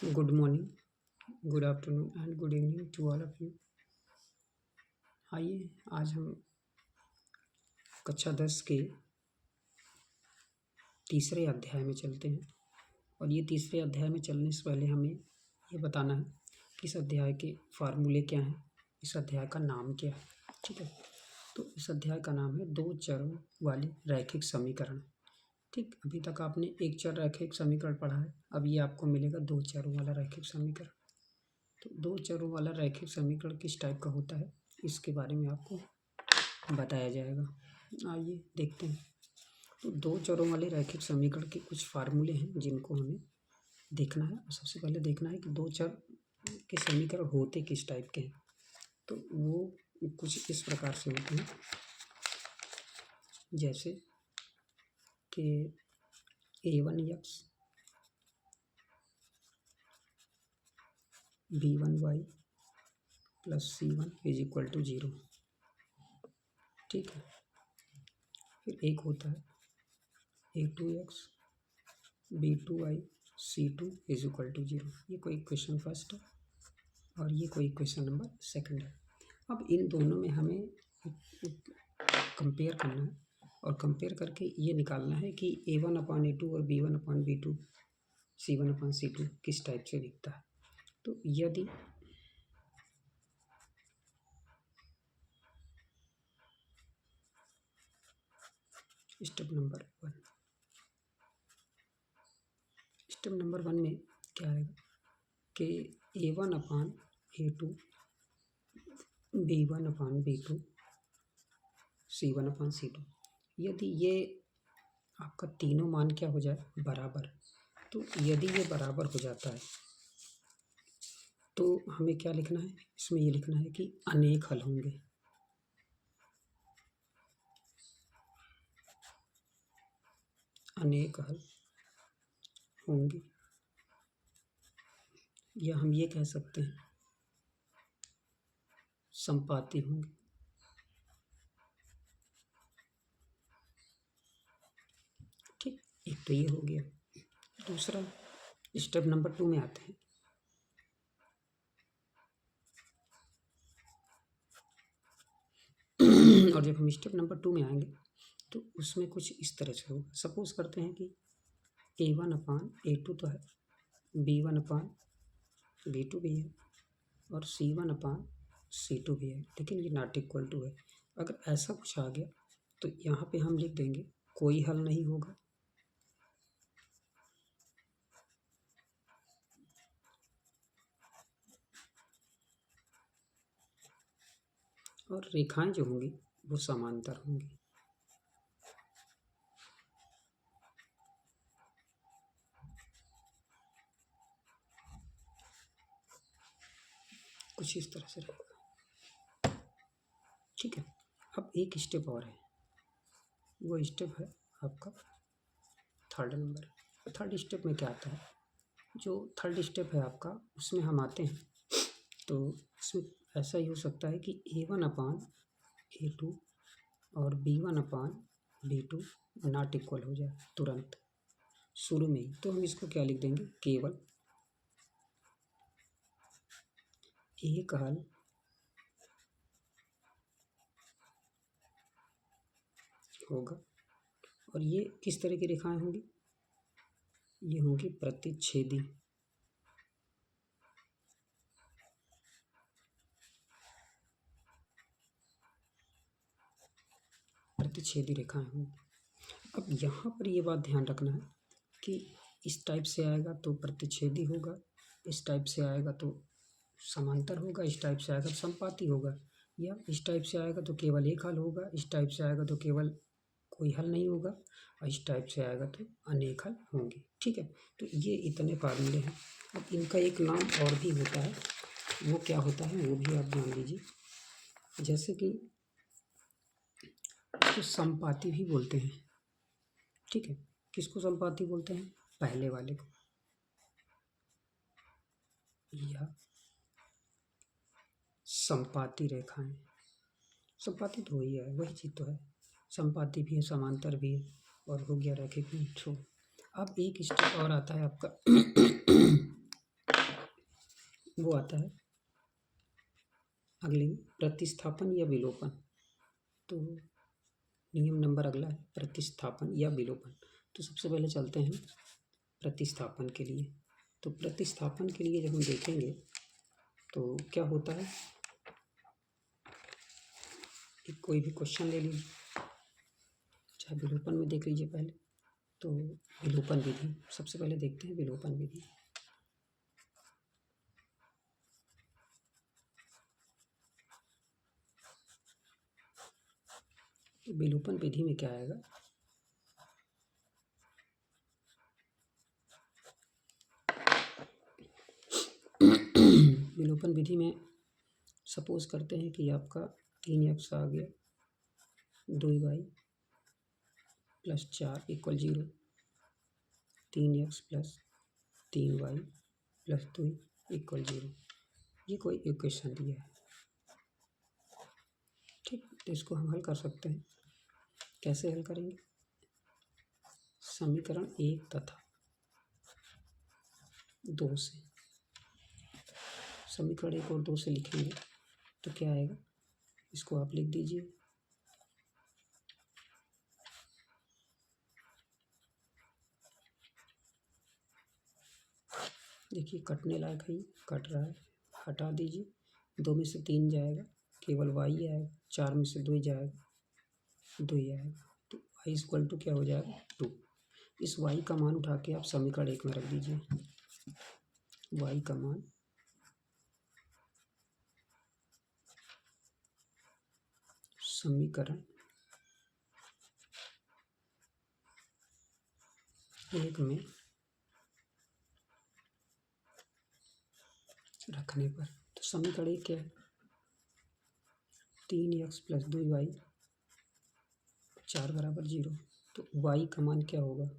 Good morning, good afternoon and good evening to all of you. आइए आज हम कक्षा 10 के तीसरे अध्याय में चलते हैं और ये तीसरे अध्याय में चलने से पहले हमें ये बताना है कि इस अध्याय के फार्मूले क्या हैं, इस अध्याय का नाम क्या है। ठीक है, तो इस अध्याय का नाम है दो चरों वाले रैखिक समीकरण। ठीक, अभी तक आपने एक चर रैखिक समीकरण पढ़ा है, अब ये आपको मिलेगा दो चरों वाला रैखिक समीकरण। तो दो चरों वाला रैखिक समीकरण किस टाइप का होता है इसके बारे में आपको बताया जाएगा। आइए देखते हैं। तो दो चरों वाले रैखिक समीकरण के कुछ फार्मूले हैं जिनको हमें देखना है। सबसे पहले देखना है कि दो चर के समीकरण होते किस टाइप के हैं। तो वो कुछ इस प्रकार से होते हैं, जैसे कि a1x b1y plus c1 is equal to 0। ठीक है, फिर एक होता है a2x b2y c2 is equal to 0। ये कोई इक्वेशन फर्स्ट है और ये कोई इक्वेशन नंबर सेकंड है। अब इन दोनों में हमें कंपेयर करना है और कंपेयर करके ये निकालना है कि a1/a2 और b1/b2 c1/c2 किस टाइप से दिखता है। तो यदि स्टेप नंबर वन में क्या आएगा कि a1/a2 b1/b2 c1/c2, यदि ये आपका तीनों मान क्या हो जाए बराबर। तो यदि ये बराबर हो जाता है तो हमें क्या लिखना है, इसमें ये लिखना है कि अनेक हल होंगे। अनेक हल होंगे या हम ये कह सकते हैं संपाती होंगे। ठीक, एक तो ये हो गया। दूसरा स्टेप नंबर 2 में आते हैं। और जब हम स्टेप नंबर 2 में आएंगे तो उसमें कुछ इस तरह से होगा। सपोज करते हैं कि a1/a2 तो है, b1/b2 भी है और c1/c2 भी है, लेकिन ये नॉट इक्वल टू है। अगर ऐसा कुछ आ गया तो यहाँ पे हम लिख देंगे कोई हल नहीं होगा। और रेखाएं जो होंगी वो समांतर होंगी। कुछ इस तरह से रहेगा। ठीक है, अब एक स्टेप और है, वो स्टेप है आपका थर्ड नंबर। थर्ड स्टेप में क्या आता है, जो थर्ड स्टेप है आपका उसमें हम आते हैं तो इसमें ऐसा ही हो सकता है कि a1/a2 और b1/b2 नॉट इक्वल हो जाए तुरंत शुरू में ही। तो हम इसको क्या लिख देंगे, केवल एक हल होगा। और ये किस तरह की रेखाएं होंगी, ये होंगी प्रतिच्छेदी। प्रतिच्छेदी रेखाएं होंगी। अब यहाँ पर ये बात ध्यान रखना है कि इस टाइप से आएगा तो प्रतिच्छेदी होगा, इस टाइप से आएगा तो समांतर होगा, इस टाइप से आएगा तो संपाती होगा, या इस टाइप से आएगा तो केवल एक हल होगा, इस टाइप से आएगा तो केवल कोई हल नहीं होगा, और इस टाइप से आएगा तो अनेक हल होंगे। ठीक है, तो ये इतने फार्मूले हैं। अब इनका एक नाम और भी होता है, वो क्या होता है वो भी आप जान लीजिए। जैसे कि इसको संपाती भी बोलते हैं। ठीक है, किसको संपाती बोलते हैं, पहले वाले को, या संपाती रेखाएं। संपाती तो वही है, वही चीज़ तो है, संपाती भी है, समांतर भी है, और हो गया रैखिक भी। अब एक स्टेप और आता है आपका वो आता है अगले प्रतिस्थापन या विलोपन। तो नियम नंबर अगला है प्रतिस्थापन या विलोपन। तो सबसे पहले चलते हैं प्रतिस्थापन के लिए। तो प्रतिस्थापन के लिए जब हम देखेंगे तो क्या होता है, एक कोई भी क्वेश्चन ले लीजिए, चाहे विलोपन में देख लीजिए पहले। तो विलोपन विधि सबसे पहले देखते हैं, विलोपन विधि। विलोपन विधि में क्या आएगा, विलोपन विधि में सपोज करते हैं कि आपका 3x आ गया, 2y plus 4 equal 0, 3x plus 3y plus 2 equal 0। ये कोई इक्वेशन दिया है, ठीक। तो इसको हम हल कर सकते हैं। कैसे हल करेंगे, समीकरण 1 तथा 2 से, समीकरण 1 और 2 से लिखेंगे तो क्या आएगा, इसको आप लिख दीजिए। देखिए कटने लायक है, कट रहा है, हटा दीजिए। 2 में से 3 जाएगा, केवल y आएगा। 4 में से 2 जाएगा, 2 आएगा। तो y इक्वल टू क्या हो जाएगा, 2। इस y का मान उठा के आप समीकरण 1 में रख दीजिए। y का मान समीकरण 1 में रखने पर, तो समीकरण 1 क्या है, 3x प्लस 2y 4 बराबर 0। तो y का मान क्या होगा,